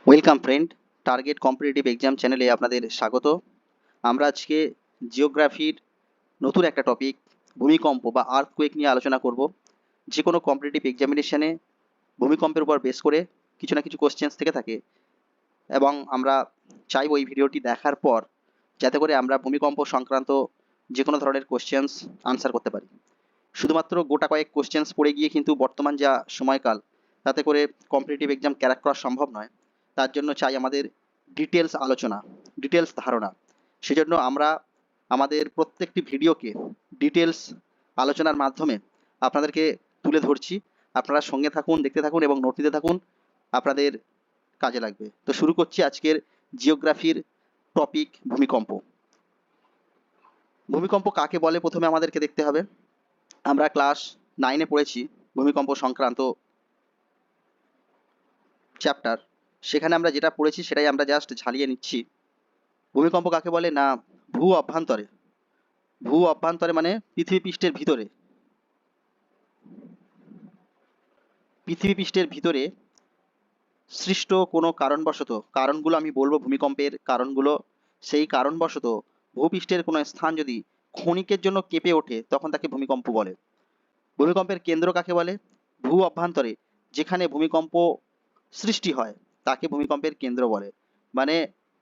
Welcome friend, target competitive exam চ্যানেলে আপনাদের স্বাগত। আমরা আজকে জিওগ্রাফির নতুন একটা টপিক ভূমিকম্প বা আর্থকুয়েক নিয়ে আলোচনা করব। যে কোনো কম্পিটিটিভ এক্সামিনেশনে ভূমিকম্পের উপর বেস করে কিছু না কিছু কোশ্চেন্স থেকে থাকে এবং আমরা চাইব এই ভিডিওটি দেখার পর যাতে করে আমরা ভূমিকম্প সংক্রান্ত যে কোনো ধরনের কোশ্চেন্স আনসার করতে পারি। শুধুমাত্র গোটা কয়েক কোশ্চেন্স পড়ে গিয়ে কিন্তু বর্তমান যা সময়কাল তাতে করে কম্পিটিটিভ এক্সাম ক্র্যাক করা সম্ভব নয়। তার জন্য চাই আমাদের ডিটেলস আলোচনা, ডিটেলস ধারণা। সেজন্য আমরা আমাদের প্রত্যেকটি ভিডিওকে ডিটেলস আলোচনার মাধ্যমে আপনাদেরকে তুলে ধরছি। আপনারা সঙ্গে থাকুন, দেখতে থাকুন এবং নোট নিতে থাকুন, আপনাদের কাজে লাগবে। তো শুরু করছি আজকের জিওগ্রাফির টপিক ভূমিকম্প। ভূমিকম্প কাকে বলে প্রথমে আমাদেরকে দেখতে হবে। আমরা ক্লাস 9-এ পড়েছি ভূমিকম্প সংক্রান্ত চ্যাপ্টার। সেখানে আমরা যেটা পড়েছি সেটাই আমরা জাস্ট ঝালিয়ে নিচ্ছি। ভূমিকম্প কাকে বলে না, ভূ অভ্যন্তরে, ভূ অভ্যন্তরে মানে পৃথিবী পৃষ্ঠের ভিতরে, পৃথিবী পৃষ্ঠের ভিতরে সৃষ্ট কোনো কারণবশত, কারণগুলো আমি বলবো ভূমিকম্পের কারণগুলো, সেই কারণবশত ভূপৃষ্ঠের কোনো স্থান যদি ক্ষণিকের জন্য কেঁপে ওঠে তখন তাকে ভূমিকম্প বলে। ভূমিকম্পের কেন্দ্র কাকে বলে, ভূ অভ্যন্তরে যেখানে ভূমিকম্প সৃষ্টি হয় তাকে ভূমিকম্পের কেন্দ্র বলে। মানে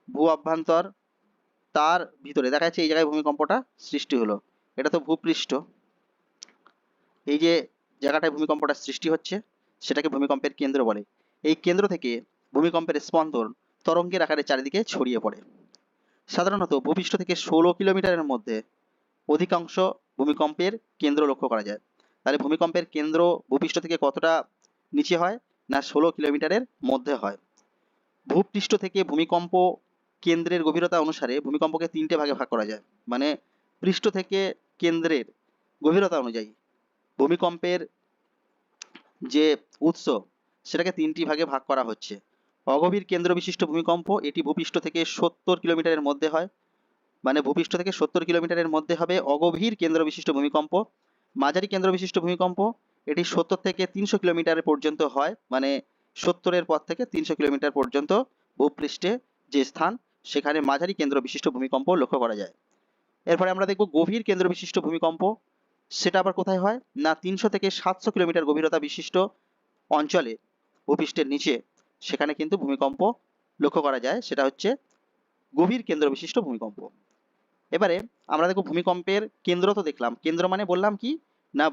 ভূ অভ্যন্তর, তার ভিতরে দেখা যাচ্ছে এই জায়গায় ভূমিকম্পটা সৃষ্টি হলো, এটা তো ভূপৃষ্ঠ, এই যে জায়গাটায় ভূমিকম্পটা সৃষ্টি হচ্ছে সেটাকে ভূমিকম্পের কেন্দ্র বলে। এই কেন্দ্র থেকে ভূমিকম্পের স্পন্দন তরঙ্গের আকারে চারিদিকে ছড়িয়ে পড়ে। সাধারণত ভূপৃষ্ঠ থেকে 16 কিলোমিটারের মধ্যে অধিকাংশ ভূমিকম্পের কেন্দ্র লক্ষ্য করা যায়। তাহলে ভূমিকম্পের কেন্দ্র ভূপৃষ্ঠ থেকে কতটা নিচে হয় না, 16 কিলোমিটারের মধ্যে হয়। ভূপৃষ্ঠ থেকে ভূমিকম্প কেন্দ্রের গভীরতা অনুসারে ভূমিকম্পকে 3টে ভাগে ভাগ করা যায়। মানে পৃষ্ঠ থেকে কেন্দ্রের গভীরতা অনুযায়ী ভূমিকম্পের যে উৎস সেটাকে 3টি ভাগে ভাগ করা হচ্ছে। অগভীর কেন্দ্র বিশিষ্ট ভূমিকম্প, এটি ভূপৃষ্ঠ থেকে 70 কিলোমিটারের মধ্যে হয়। মানে ভূপৃষ্ঠ থেকে 70 কিলোমিটারের মধ্যে হবে অগভীর কেন্দ্র বিশিষ্ট ভূমিকম্প। মাঝারি কেন্দ্র বিশিষ্ট ভূমিকম্প, এটি 70 থেকে 300 কিলোমিটার পর্যন্ত হয়। মানে 70-এর পর থেকে 300 কিলোমিটার পর্যন্ত ভূপৃষ্ঠে যে স্থান সেখানে মাঝারি কেন্দ্র বিশিষ্ট ভূমিকম্প লক্ষ্য করা যায়। এরপরে আমরা দেখব গভীর কেন্দ্র বিশিষ্ট ভূমিকম্প, সেটা আবার কোথায় হয় না, 300 থেকে 700 কিলোমিটার গভীরতা বিশিষ্ট অঞ্চলে ভূপৃষ্ঠের নিচে, সেখানে কিন্তু ভূমিকম্প লক্ষ্য করা যায়, সেটা হচ্ছে গভীর কেন্দ্র বিশিষ্ট ভূমিকম্প। এবারে আমরা দেখব ভূমিকম্পের কেন্দ্র তো দেখলাম, কেন্দ্র মানে বললাম কি না,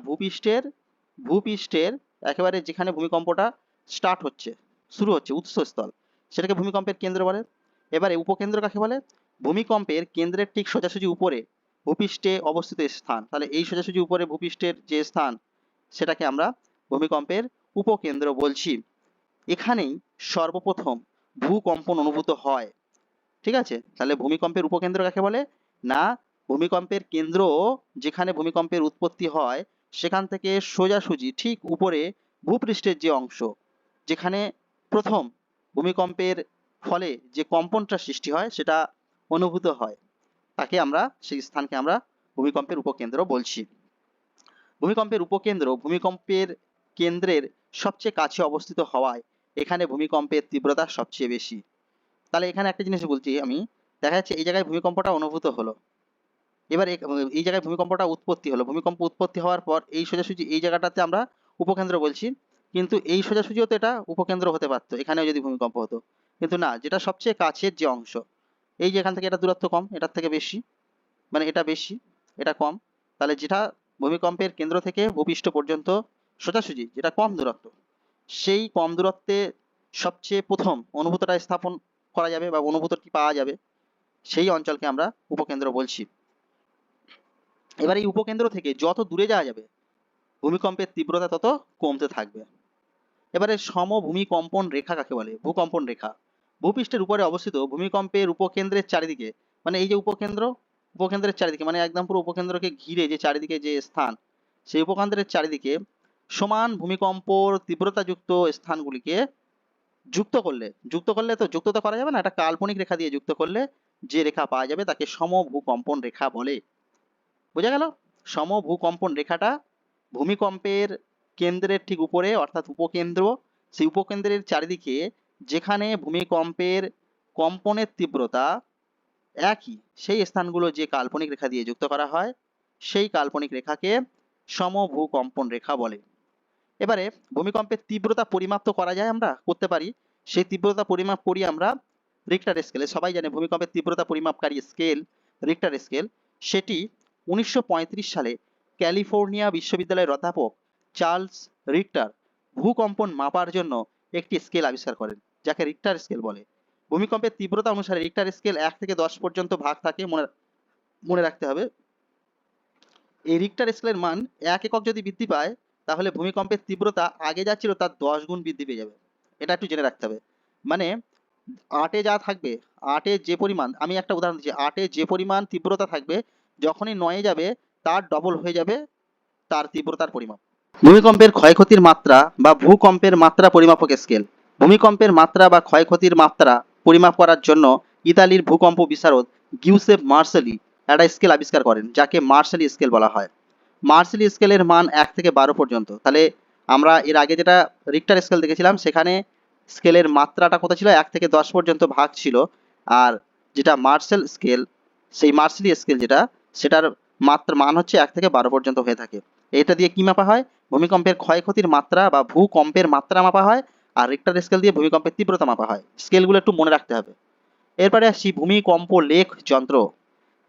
ভূপৃষ্ঠের একেবারে যেখানে ভূমিকম্পটা স্টার্ট হচ্ছে, শুরু হচ্ছে, উৎসস্থল, সেটাকে ভূমিকম্পের কেন্দ্র বলে। এবারে উপকেন্দ্র কাকে বলে, ভূমিকম্পের কেন্দ্রের ঠিক সোজাসুজি উপরে ভূপৃষ্ঠে অবস্থিত স্থান। তাহলে এই সোজাসুজি উপরে ভূপৃষ্ঠের যে স্থান সেটাকে আমরা ভূমিকম্পের উপকেন্দ্র বলছি। এখানেই সর্বপ্রথম ভূকম্পন অনুভূত হয়। ঠিক আছে, তাহলে ভূমিকম্পের উপকেন্দ্র কাকে বলে না, ভূমিকম্পের কেন্দ্র যেখানে ভূমিকম্পের উৎপত্তি হয় সেখান থেকে সোজাসুজি ঠিক উপরে ভূপৃষ্ঠের যে অংশ, যেখানে প্রথম ভূমিকম্পের ফলে যে কম্পনটা সৃষ্টি হয় সেটা অনুভূত হয়, তাকে আমরা, সেই স্থানকে আমরা ভূমিকম্পের উপকেন্দ্র বলছি। ভূমিকম্পের উপকেন্দ্র ভূমিকম্পের কেন্দ্রের সবচেয়ে কাছে অবস্থিত হওয়ায় এখানে ভূমিকম্পের তীব্রতা সবচেয়ে বেশি। তাহলে এখানে একটা জিনিস বলছি আমি, দেখা যাচ্ছে এই জায়গায় ভূমিকম্পটা অনুভূত হলো, এবার এই জায়গায় ভূমিকম্পটা উৎপত্তি হলো, ভূমিকম্প উৎপত্তি হওয়ার পর এই সোজাসুজি এই জায়গাটাতে আমরা উপকেন্দ্র বলছি, কিন্তু এই সোজাসুজিও তো এটা উপকেন্দ্র হতে পারতো এখানেও যদি ভূমিকম্প হতো, কিন্তু না, যেটা সবচেয়ে কাছের যে অংশ, এই যে এখান থেকে এটা দূরত্ব কম, এটার থেকে বেশি, মানে এটা বেশি এটা কম, তাহলে যেটা ভূমিকম্পের কেন্দ্র থেকে ভূপৃষ্ঠ পর্যন্ত সোজাসুজি যেটা কম দূরত্ব, সেই কম দূরত্বে সবচেয়ে প্রথম অনুভূতটা স্থাপন করা যাবে বা অনুভূতটি পাওয়া যাবে, সেই অঞ্চলকে আমরা উপকেন্দ্র বলছি। এবার এই উপকেন্দ্র থেকে যত দূরে যাওয়া যাবে ভূমিকম্পের তীব্রতা তত কমতে থাকবে। এবারে সমভূমিকম্পন রেখা কাকে বলে, ভূকম্পন রেখা ভূপৃষ্ঠের উপরে অবস্থিত ভূমিকম্পের উপকেন্দ্রের চারিদিকে, মানে এই যে উপকেন্দ্র, উপকেন্দ্রের চারিদিকে মানে একদম পুরো উপকেন্দ্রকে ঘিরে যে চারিদিকে যে স্থান, সেই উপকেন্দ্রের চারিদিকে সমান ভূমিকম্পর তীব্রতাযুক্ত স্থানগুলিকে যুক্ত করলে তো যুক্ত তো করা যাবে না, একটা কাল্পনিক রেখা দিয়ে যুক্ত করলে যে রেখা পাওয়া যাবে তাকে সমভূকম্পন রেখা বলে। বোঝা গেল, সমভূকম্পন রেখাটা ভূমিকম্পের কেন্দ্রের ঠিক উপরে অর্থাৎ উপকেন্দ্র, সেই উপকেন্দ্রের চারিদিকে যেখানে ভূমিকম্পের কম্পনের তীব্রতা একই, সেই স্থানগুলো যে কাল্পনিক রেখা দিয়ে যুক্ত করা হয় সেই কাল্পনিক রেখাকে সমভূকম্পন রেখা বলে। এবারে ভূমিকম্পের তীব্রতা পরিমাপ তো করা যায়, আমরা করতে পারি। সেই তীব্রতা পরিমাপ করি আমরা রিক্টার স্কেলে। সবাই জানে ভূমিকম্পের তীব্রতা পরিমাপকারী স্কেল রিক্টার স্কেল। সেটি 1935 সালে ক্যালিফোর্নিয়া বিশ্ববিদ্যালয়ের অধ্যাপক চার্লস রিক্টার ভূকম্পন মাপার জন্য একটি স্কেল আবিষ্কার করেন, যাকে রিক্টার স্কেল বলে। ভূমিকম্পের তীব্রতা অনুসারে রিক্টার স্কেল 1 থেকে 10 পর্যন্ত ভাগ থাকে, মনে রাখতে হবে। এই রিক্টার স্কেলের মান 1 একক যদি বৃদ্ধি পায় তাহলে ভূমিকম্পের তীব্রতা আগে যা ছিল তার 10 গুণ বৃদ্ধি পেয়ে যাবে। এটা একটু জেনে রাখতে হবে। মানে 8 যা থাকবে, 8 যে পরিমাণ, আমি একটা উদাহরণ দিচ্ছি, 8 যে পরিমাণ তীব্রতা থাকবে যখনই 9 যাবে তার ডবল হয়ে যাবে তার তীব্রতার পরিমাপ। ভূমিকম্পের ক্ষয়ক্ষতির মাত্রা বা ভূকম্পের মাত্রা পরিমাপক স্কেল। ভূমিকম্পের মাত্রা বা ক্ষয়ক্ষতির মাত্রা পরিমাপ করার জন্য ইতালির ভূকম্প বিশারদ গিউসেপ মার্সেলি একটা স্কেল আবিষ্কার করেন, যাকে মার্সেলি স্কেল বলা হয়। মার্সেলি স্কেলের মান 1 থেকে 12 পর্যন্ত। তাহলে আমরা এর আগে যেটা রিক্টার স্কেল দেখেছিলাম সেখানে স্কেলের মাত্রাটা কত ছিল, 1 থেকে 10 পর্যন্ত ভাগ ছিল। আর যেটা মার্সেল স্কেল, সেই মার্সেলি স্কেল যেটা, সেটার মান হচ্ছে 1 থেকে 12 পর্যন্ত হয়ে থাকে। এটা দিয়ে কি মাপা হয়? ভূমিকম্পের ক্ষয়ক্ষতির মাত্রা বা ভূকম্পের মাত্রা মাপা হয়। আর রিক্টার স্কেল দিয়ে ভূমিকম্পের তীব্রতা মাপা হয়। স্কেলগুলো একটু মনে রাখতে হবে। এরপরে আসছি ভূমিকম্প লেখ যন্ত্র।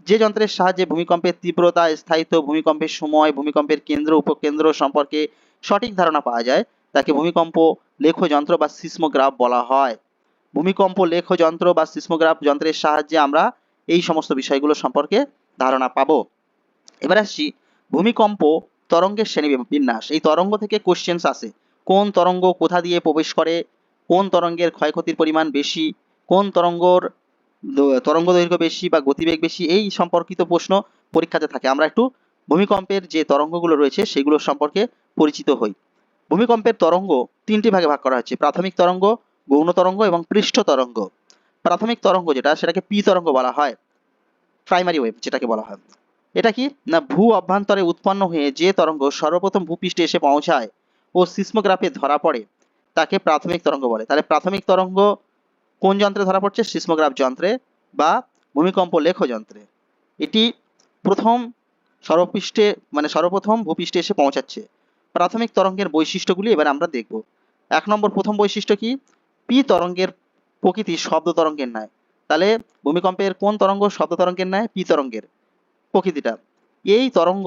যে যন্ত্রের সাহায্যে ভূমিকম্পের তীব্রতা, স্থায়িত্ব, ভূমিকম্পের সময়, ভূমিকম্পের কেন্দ্র উপকেন্দ্র সম্পর্কে সঠিক ধারণা পাওয়া যায় তাকে ভূমিকম্প লেখ যন্ত্র বা সিসমোগ্রাফ বলা হয়। ভূমিকম্প লেখ যন্ত্র বা সিসমোগ্রাফ যন্ত্রের সাহায্যে আমরা এই সমস্ত বিষয়গুলো সম্পর্কে ধারণা পাবো। এবার আসছি ভূমিকম্প তরঙ্গের শ্রেণী বিন্যাস। এই তরঙ্গ থেকে কোশ্চেন্স আসে, কোন তরঙ্গ কোথা দিয়ে প্রবেশ করে, কোন তরঙ্গের ক্ষয়ক্ষতির পরিমাণ বেশি, কোন তরঙ্গ দৈর্ঘ্য বেশি বা গতিবেগ বেশি, এই সম্পর্কিত প্রশ্ন পরীক্ষাতে থাকে। আমরা একটু ভূমিকম্পের যে তরঙ্গগুলো রয়েছে সেগুলো সম্পর্কে পরিচিত হই। ভূমিকম্পের তরঙ্গ 3টি ভাগে ভাগ করা হচ্ছে: প্রাথমিক তরঙ্গ, গৌণ তরঙ্গ এবং পৃষ্ঠ তরঙ্গ। প্রাথমিক তরঙ্গ যেটা, সেটাকে পি তরঙ্গ বলা হয়, প্রাইমারি ওয়েভ যেটাকে বলা হয়। এটা কি না, ভূ অভ্যন্তরে উৎপন্ন হয়ে যে তরঙ্গ সর্বপ্রথম ভূপৃষ্ঠে এসে পৌঁছায় ও সিসমোগ্রাফে ধরা পড়ে তাকে প্রাথমিক তরঙ্গ বলে। তাহলে প্রাথমিক তরঙ্গ কোন যন্ত্রে ধরা পড়ছে? সিসমোগ্রাফ যন্ত্রে বা ভূমিকম্প লেখ যন্ত্রে। এটি প্রথম সর্বপ্রথম ভূপৃষ্ঠে এসে পৌঁছাচ্ছে। প্রাথমিক তরঙ্গের বৈশিষ্ট্যগুলি এবার আমরা দেখব। 1 নম্বর প্রথম বৈশিষ্ট্য কি? পি তরঙ্গের প্রকৃতি শব্দ তরঙ্গের ন্যায়। তাহলে ভূমিকম্পের কোন তরঙ্গ শব্দ তরঙ্গের ন্যায়? পি তরঙ্গের প্রকৃতিটা। এই তরঙ্গ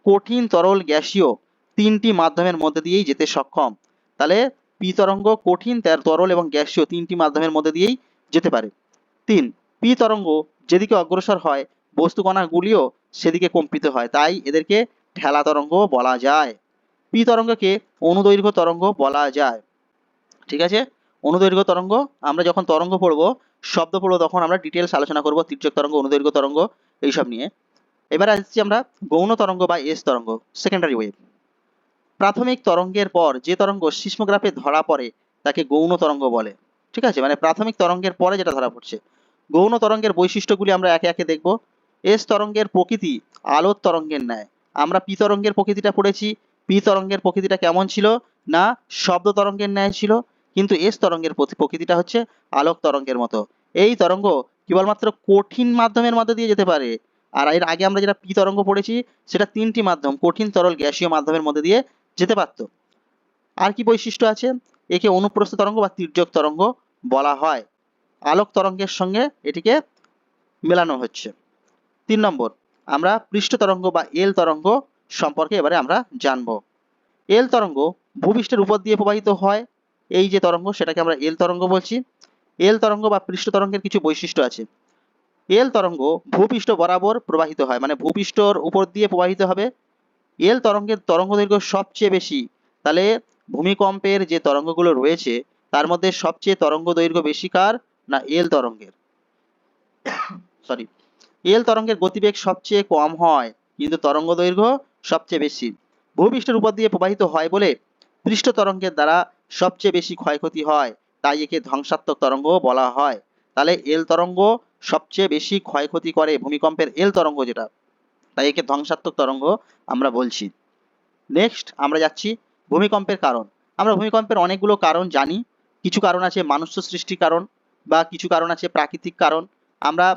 কঠিন, তরল, গ্যাসীয় 3টি মাধ্যমের মধ্যে দিয়েই যেতে সক্ষম। তাহলে পি তরঙ্গ কঠিন, তরল এবং গ্যাসীয় 3টি মাধ্যমের মধ্যে দিয়েই যেতে পারে। 3, পি তরঙ্গ যেদিকে অগ্রসর হয় বস্তুকণাগুলিও সেদিকে কম্পিত হয়, তাই এদেরকে ঠেলা তরঙ্গ বলা যায়। পি তরঙ্গকে অনুদৈর্ঘ্য তরঙ্গ বলা যায়। ঠিক আছে, অনুদৈর্ঘ্য তরঙ্গ। আমরা যখন তরঙ্গ পড়বো, শব্দ পড়বো, তখন আমরা ডিটেলস আলোচনা করবো তির্যক তরঙ্গ, অনুদৈর্ঘ্য তরঙ্গ, এইসব নিয়ে। এবার আসছি আমরা গৌণ তরঙ্গ বা এস তরঙ্গ, সেকেন্ডারি ওয়েভ। প্রাথমিক তরঙ্গের পর যে তরঙ্গ সিসমোগ্রাফে ধরা পড়ে তাকে গৌণ তরঙ্গ বলে। ঠিক আছে, মানে প্রাথমিক তরঙ্গের পরে যেটা ধরা পড়ছে। গৌণ তরঙ্গের বৈশিষ্ট্যগুলি আমরা একে একে দেখব। এস তরঙ্গের প্রকৃতি আলোর তরঙ্গের ন্যায়। আমরা পি তরঙ্গের প্রকৃতিটা পড়েছি। পি তরঙ্গের প্রকৃতিটা কেমন ছিল? না, শব্দ তরঙ্গের ন্যায় ছিল। কিন্তু এস তরঙ্গের প্রকৃতিটা হচ্ছে আলোক তরঙ্গের মতো। এই তরঙ্গ কেবলমাত্র কঠিন মাধ্যমের মধ্যে দিয়ে যেতে পারে। আর এর আগে আমরা যেটা পি তরঙ্গ পড়েছি সেটা 3টি মাধ্যম, কঠিন, তরল, গ্যাসীয় মাধ্যমের মধ্যে দিয়ে যেতে পারত। আর কি বৈশিষ্ট্য আছে? একে অনুপ্রস্থ তরঙ্গ বা তির্যক তরঙ্গ বলা হয়। আলোক তরঙ্গের সঙ্গে এটিকে মেলানো হচ্ছে। 3 নম্বর, আমরা পৃষ্ঠ তরঙ্গ বা এল তরঙ্গ সম্পর্কে এবারে আমরা জানবো। এল তরঙ্গ ভূপৃষ্ঠের উপর দিয়ে প্রবাহিত হয়। এই যে তরঙ্গ সেটাকে আমরা এল তরঙ্গ বলছি। এল তরঙ্গ বা পৃষ্ঠ তরঙ্গের কিছু বৈশিষ্ট্য আছে। এল তরঙ্গ ভূপৃষ্ঠ বরাবর প্রবাহিত হয়, মানে ভূপৃষ্ঠর উপর দিয়ে প্রবাহিত হবে। এল তরঙ্গের তরঙ্গ দৈর্ঘ্য সবচেয়ে বেশি। তাহলে ভূমিকম্পের যে তরঙ্গগুলো রয়েছে তার মধ্যে সবচেয়ে তরঙ্গ দৈর্ঘ্য বেশি কার? না, এল তরঙ্গের। সরি, এল তরঙ্গের গতিবেগ সবচেয়ে কম হয় কিন্তু তরঙ্গ দৈর্ঘ্য সবচেয়ে বেশি। ভূপৃষ্ঠের উপর দিয়ে প্রবাহিত হয় বলে পৃষ্ঠ তরঙ্গের দ্বারা সবচেয়ে বেশি ক্ষয়ক্ষতি হয়, তাই একে ধ্বংসাত্মক তরঙ্গ বলা হয়। তাহলে এল তরঙ্গ সবচেয়ে বেশি ক্ষয়ক্ষতি করে, ভূমিকম্পের এল তরঙ্গ যেটা, তাই একে ধ্বংসাত্মক তরঙ্গ আমরা বলছি। নেক্সট আমরা যাচ্ছি ভূমিকম্পের কারণ। আমরা ভূমিকম্পের অনেকগুলো কারণ জানি। কিছু কারণ আছে মানুষ্য সৃষ্টি কারণ, বা কিছু কারণ আছে প্রাকৃতিক কারণ। আমরা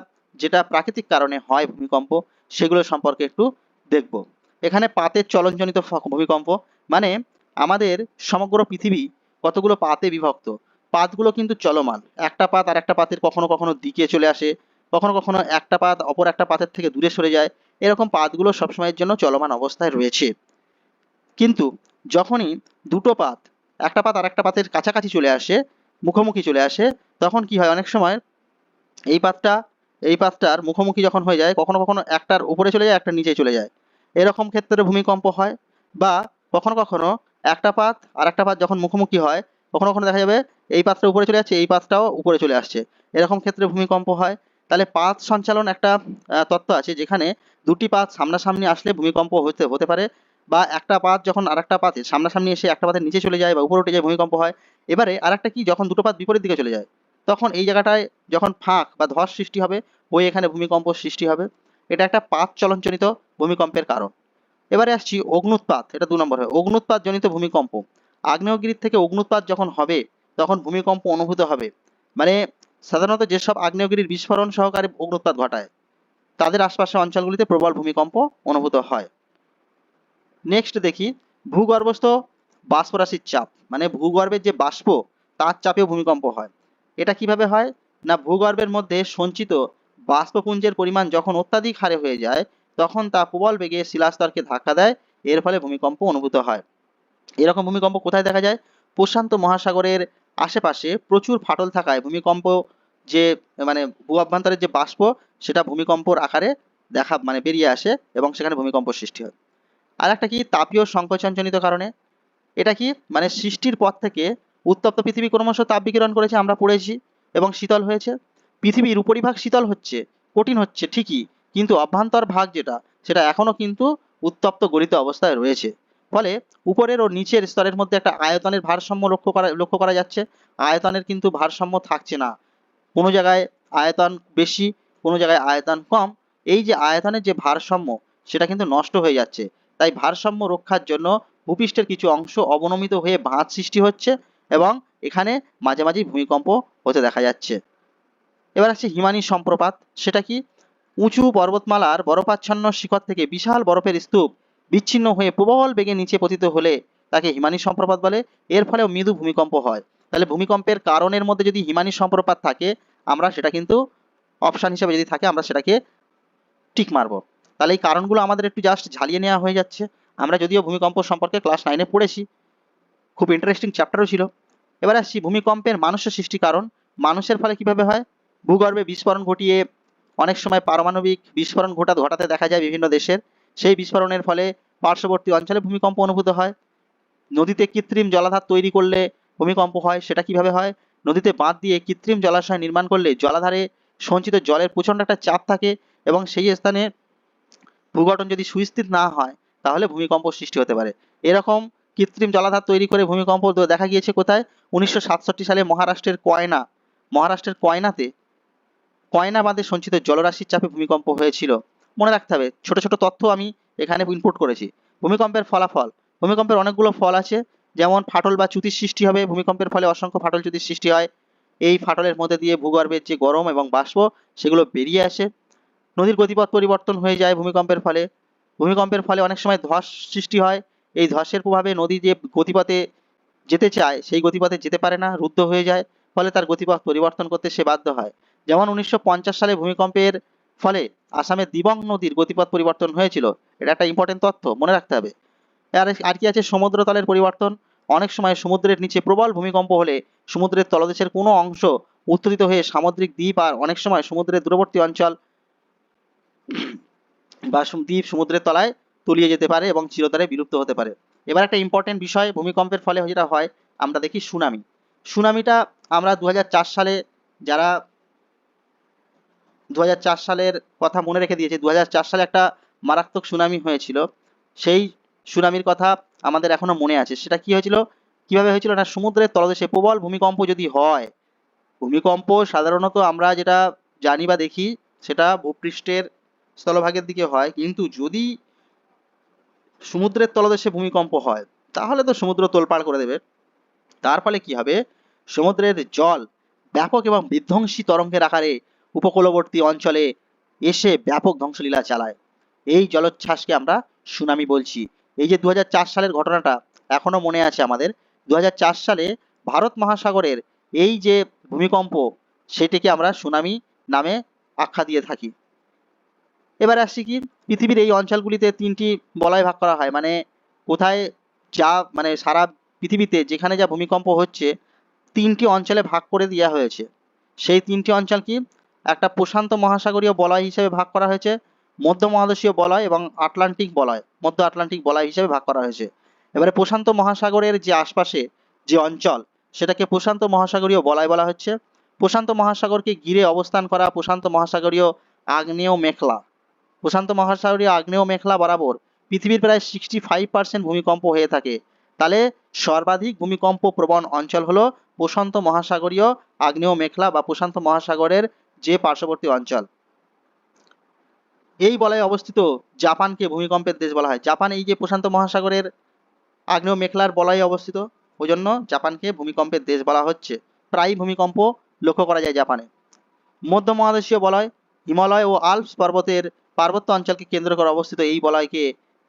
যেটা প্রাকৃতিক কারণে হয় ভূমিকম্প সেগুলো সম্পর্কে একটু দেখব। এখানে পাতের চলনজনিত ভূমিকম্প, মানে আমাদের সমগ্র পৃথিবী কতগুলো পাতে বিভক্ত, পাতগুলো কিন্তু চলমান, একটা পাত আর একটা পাতের কখনো কখনো দিকে চলে আসে, কখনো কখনো একটা পাত অপর একটা পাতের থেকে দূরে সরে যায়, এরকম পাতগুলো সবসময়ের জন্য চলমান অবস্থায় রয়েছে। কিন্তু যখনই দুটো পাত, একটা পাত আর একটা পাতের কাছাকাছি চলে আসে, মুখোমুখি চলে আসে, তখন কি হয়, অনেক সময় এই পাতটা এই পাতটার মুখোমুখি যখন হয়ে যায়, কখনো কখনো একটার উপরে চলে যায়, একটা নিচে চলে যায়, এরকম ক্ষেত্রে ভূমিকম্প হয়। বা কখনো কখনো একটা পাত আর একটা পাত যখন মুখোমুখি হয়, কখনো কখনো দেখা যাবে এই পাতটা উপরে চলে যাচ্ছে, এই পাতটাও উপরে চলে আসছে, এরকম ক্ষেত্রে ভূমিকম্প হয়। তাহলে পাত সঞ্চালন একটা তত্ত্ব আছে, যেখানে দুটি পাত সামনাসামনি আসলে ভূমিকম্প হতে হতে পারে, বা একটা পাত যখন আরেকটা পাতের সামনাসামনি এসে একটা পাতের নিচে চলে যায় বা উপরে উঠে যায়, ভূমিকম্প হয়। এবারে আরেকটা কি, যখন দুটো পাত বিপরীত দিকে চলে যায়, তখন এই জায়গাটায় যখন ফাঁক বা ধস সৃষ্টি হবে, ওই এখানে ভূমিকম্প সৃষ্টি হবে। এটা একটা পাত চলনজনিত ভূমিকম্পের কারণ। এবারে আসছি অগ্নুৎপাত, এটা 2 নম্বর হয়, অগ্নুৎপাত জনিত ভূমিকম্প। আগ্নেয়গিরি থেকে অগ্নুৎপাত যখন হবে তখন ভূমিকম্প অনুভূত হবে। মানে সাধারণত যেসব আগ্নেয়গিরির বিস্ফোরণ সহকারে অগ্নুৎপাত ঘটায়, তাদের আশপাশের অঞ্চলগুলিতে প্রবল ভূমিকম্প অনুভূত হয়। নেক্সট দেখি ভূগর্ভস্থ বাষ্পরাশির চাপ, মানে ভূগর্ভের যে বাষ্প তার চাপেও ভূমিকম্প হয়। এটা কিভাবে হয় না, ভূগর্ভের মধ্যে সঞ্চিত বাষ্পপুঞ্জের পরিমাণ যখন অত্যাধিক হারে হয়ে যায়, তখন তা প্রবল বেগে শিলাস্তরকে ধাক্কা দেয়, এর ফলে ভূমিকম্প অনুভূত হয়। এরকম ভূমিকম্প কোথায় দেখা যায়, প্রশান্ত মহাসাগরের আশেপাশে প্রচুর ফাটল থাকায় ভূমিকম্প, যে মানে ভূ অভ্যন্তরের যে বাষ্প সেটা ভূমিকম্পর আকারে মানে বেরিয়ে আসে এবং সেখানে ভূমিকম্প সৃষ্টি হয়। আর একটা কি, তাপীয় সংকোচনজনিত কারণে। এটা কি, মানে সৃষ্টির পর থেকে উত্তপ্ত পৃথিবী ক্রমশ তাপ বিকিরণ করেছে, আমরা পড়েছি, এবং শীতল হয়েছে। পৃথিবীর উপরিভাগ শীতল হচ্ছে, কঠিন হচ্ছে ঠিকই, কিন্তু অভ্যন্তর ভাগ যেটা, সেটা এখনো কিন্তু উত্তপ্ত গলিত অবস্থায় রয়েছে। ফলে উপরের ও নিচের স্তরের মধ্যে একটা আয়তনের ভারসাম্য লক্ষ্য করা যাচ্ছে। আয়তনের কিন্তু ভারসাম্য থাকছে না, কোনো জায়গায় আয়তন বেশি, কোনো জায়গায় আয়তন কম। এই যে আয়তনের যে ভারসাম্য, সেটা কিন্তু নষ্ট হয়ে যাচ্ছে। তাই ভারসাম্য রক্ষার জন্য ভূপৃষ্ঠের কিছু অংশ অবনমিত হয়ে ভাঁজ সৃষ্টি হচ্ছে, এবং এখানে মাঝে মাঝেই ভূমিকম্প হতে দেখা যাচ্ছে। এবার আসছে হিমানি সম্প্রপাত। সেটা কি, উঁচু পর্বতমালার বরফাচ্ছন্ন শিখর থেকে বিশাল বরফের স্তূপ বিচ্ছিন্ন হয়ে প্রবল বেগে নিচে পতিত হলে তাকে হিমানি সম্প্রপাত বলে। এর ফলেও মৃদু ভূমিকম্প হয়। তাহলে ভূমিকম্পের কারণের মধ্যে যদি হিমানি সম্প্রপাত থাকে, আমরা সেটা কিন্তু অপশান হিসেবে যদি থাকে, আমরা সেটাকে টিক মারবো। তাহলে এই কারণগুলো আমাদের একটু জাস্ট ঝালিয়ে নেওয়া হয়ে যাচ্ছে। আমরা যদিও ভূমিকম্প সম্পর্কে ক্লাস 9-এ পড়েছি, খুব ইন্টারেস্টিং চ্যাপ্টারও ছিল। এবার আসছি ভূমিকম্পের মানুষের সৃষ্টি কারণ। মানুষের ফলে কিভাবে হয়, ভূগর্ভে বিস্ফোরণ ঘটিয়ে অনেক সময় পারমাণবিক বিস্ফোরণ ঘটাতে দেখা যায় বিভিন্ন দেশের। সেই বিস্ফোরণের ফলে পার্শ্ববর্তী অঞ্চলে ভূমিকম্প অনুভূত হয়। নদীতে কৃত্রিম জলাধার তৈরি করলে ভূমিকম্প হয়। সেটা কিভাবে হয়, নদীতে বাঁধ দিয়ে কৃত্রিম জলাশয় নির্মাণ করলে জলাধারে সঞ্চিত জলের প্রচণ্ড একটা চাপ থাকে, এবং সেই স্থানে ভূগঠন যদি সুস্থির না হয়, তাহলে ভূমিকম্প সৃষ্টি হতে পারে। এরকম কৃত্রিম জলাধার তৈরি করে ভূমিকম্প দেখা গিয়েছে কোথায়, 1967 সালে মহারাষ্ট্রের কয়নাতে কয়না বাঁধে সঞ্চিত জলরাশির চাপে ভূমিকম্প হয়েছিল। মনে রাখতে হবে, ছোট ছোট তথ্য আমি এখানে ইনপুট করেছি। ভূমিকম্পের ফলাফল, ভূমিকম্পের অনেকগুলো ফল আছে, যেমন ফাটল বা চ্যুতির সৃষ্টি হবে। ভূমিকম্পের ফলে অসংখ্য ফাটল চ্যুতির সৃষ্টি হয়। এই ফাটলের মধ্যে দিয়ে ভূগর্ভের যে গরম এবং বাষ্প, সেগুলো বেরিয়ে আসে। নদীর গতিপথ পরিবর্তন হয়ে যায় ভূমিকম্পের ফলে। ভূমিকম্পের ফলে অনেক সময় ধস সৃষ্টি হয়। এই ধসের প্রভাবে নদী যে গতিপথে যেতে চায়, সেই গতিপথে যেতে পারে না, রুদ্ধ হয়ে যায়। ফলে তার গতিপথ পরিবর্তন করতে সে বাধ্য হয়। যেমন 1950 সালে ভূমিকম্পের ফলে আসামের দিবং নদীর গতিপথ পরিবর্তন হয়েছিল। এটা একটা ইম্পর্টেন্ট তথ্য, মনে রাখতে হবে। আর কি আছে, সমুদ্রতলের পরিবর্তন। অনেক সময় সমুদ্রের নিচে প্রবল ভূমিকম্প হলে সমুদ্রের তলদেশের কোনো অংশ উত্তোলিত হয়ে সামুদ্রিক দ্বীপ, আর অনেক সময় সমুদ্রের দূরবর্তী অঞ্চল বা দ্বীপ সমুদ্রের তলায় তলিয়ে যেতে পারে এবং চিরতরে বিলুপ্ত হতে পারে। এবার একটা ইম্পর্টেন্ট বিষয়, ভূমিকম্পের ফলে যেটা হয়, আমরা দেখি সুনামি। সুনামিটা আমরা 2004 সালে, যারা 2004 সালের কথা মনে রেখে দিয়েছে, 2004 সালে একটা মারাত্মক সুনামি হয়েছিল। সেই সুনামির কথা আমাদের এখনো মনে আছে। সেটা কি হয়েছিল, কিভাবে হয়েছিল না, সমুদ্রের তলদেশে প্রবল ভূমিকম্প যদি হয়, ভূমিকম্প সাধারণত আমরা যেটা জানি বা দেখি, সেটা ভূপৃষ্ঠের স্থলভাগের দিকে হয়। কিন্তু যদি সমুদ্রের তলদেশে ভূমিকম্প হয়, তাহলে তো সমুদ্র তোলপাড় করে দেবে। তার ফলে কি হবে, সমুদ্রের জল ব্যাপক এবং বিধ্বংসী তরঙ্গের আকারে উপকূলবর্তী অঞ্চলে এসে ব্যাপক ধ্বংসলীলা চালায়। এই জলোচ্ছ্বাসকে আমরা সুনামি বলছি। এই যে 2004 সালের ঘটনাটা এখনো মনে আছে আমাদের। 2004 সালে ভারত মহাসাগরের এই যে ভূমিকম্প, সেটিকে আমরা সুনামি নামে আখ্যা দিয়ে থাকি। এবার আসছি কি, পৃথিবীর এই অঞ্চলগুলিতে 3টি বলয় ভাগ করা হয়, মানে কোথায় যা মানে সারা পৃথিবীতে যেখানে যা ভূমিকম্প হচ্ছে 3টি অঞ্চলে ভাগ করে দেওয়া হয়েছে। সেই 3টি অঞ্চল কি, একটা প্রশান্ত মহাসাগরীয় বলয় হিসেবে ভাগ করা হয়েছে, মধ্য মহাদেশীয় বলয় এবং আটলান্টিক বলয়, মধ্য আটলান্টিক বলয় হিসেবে ভাগ করা হয়েছে। এবারে প্রশান্ত মহাসাগরের যে আশপাশে যে অঞ্চল, সেটাকে প্রশান্ত মহাসাগরীয় বলয় বলা হচ্ছে। প্রশান্ত মহাসাগরকে ঘিরে অবস্থান করা প্রশান্ত মহাসাগরীয় আগ্নেয় মেখলা, প্রশান্ত মহাসাগরীয় আগ্নেয় মেখলা বরাবর পৃথিবীর প্রায় 65% ভূমিকম্প হয়ে থাকে। তাহলে সর্বাধিক ভূমিকম্প প্রবণ অঞ্চল হলো প্রশান্ত মহাসাগরীয় আগ্নেয় মেখলা বা প্রশান্ত মহাসাগরের যে পার্শ্ববর্তী অঞ্চল। এই বলয়ে অবস্থিত জাপানকে ভূমিকম্পের দেশ বলা হয়। জাপান এই যে প্রশান্ত মহাসাগরের আগ্নেয় মেখলার বলয়ে অবস্থিত, ওই জন্য জাপানকে ভূমিকম্পের দেশ বলা হচ্ছে। প্রায়ই ভূমিকম্প লক্ষ্য করা যায় জাপানে। মধ্য মহাদেশীয় বলয় হিমালয় ও আল্পস পর্বতের পার্বত্য অঞ্চলকে কেন্দ্র করে অবস্থিত। এই বলয়কে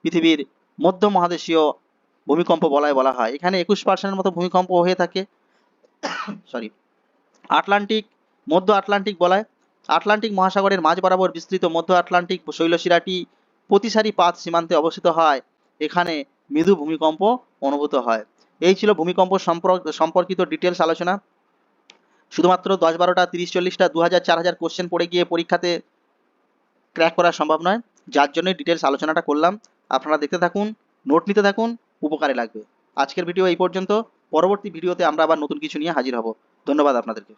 পৃথিবীর মধ্য মহাদেশীয় ভূমিকম্প বলয় বলা হয়। এখানে 21% মতো ভূমিকম্প হয়ে থাকে। সরি। আটলান্টিক, মধ্য আটলান্টিক বলয়, আটলান্টিক মহাসাগরের মাঝ বরাবর বিস্তৃত মধ্য আটলান্টিক শৈলশিরাটি প্রতিসারি পাত সীমান্তে অবস্থিত হয়। এখানে মৃদু ভূমিকম্প অনুভূত হয়। এই ছিল ভূমিকম্প সম্পর্কিত ডিটেলস আলোচনা। শুধুমাত্র 10-12টা 30-40টা 2000-4000 কোশ্চেন পড়ে গিয়ে পরীক্ষাতে ক্র্যাক করা সম্ভব নয়, যার জন্য ডিটেলস আলোচনাটা করলাম। আপনারা দেখতে থাকুন, নোট নিতে থাকুন, উপকারে লাগবে। আজকের ভিডিও এই পর্যন্ত। পরবর্তী ভিডিওতে আমরা আবার নতুন কিছু নিয়ে হাজির হব। ধন্যবাদ আপনাদেরকে।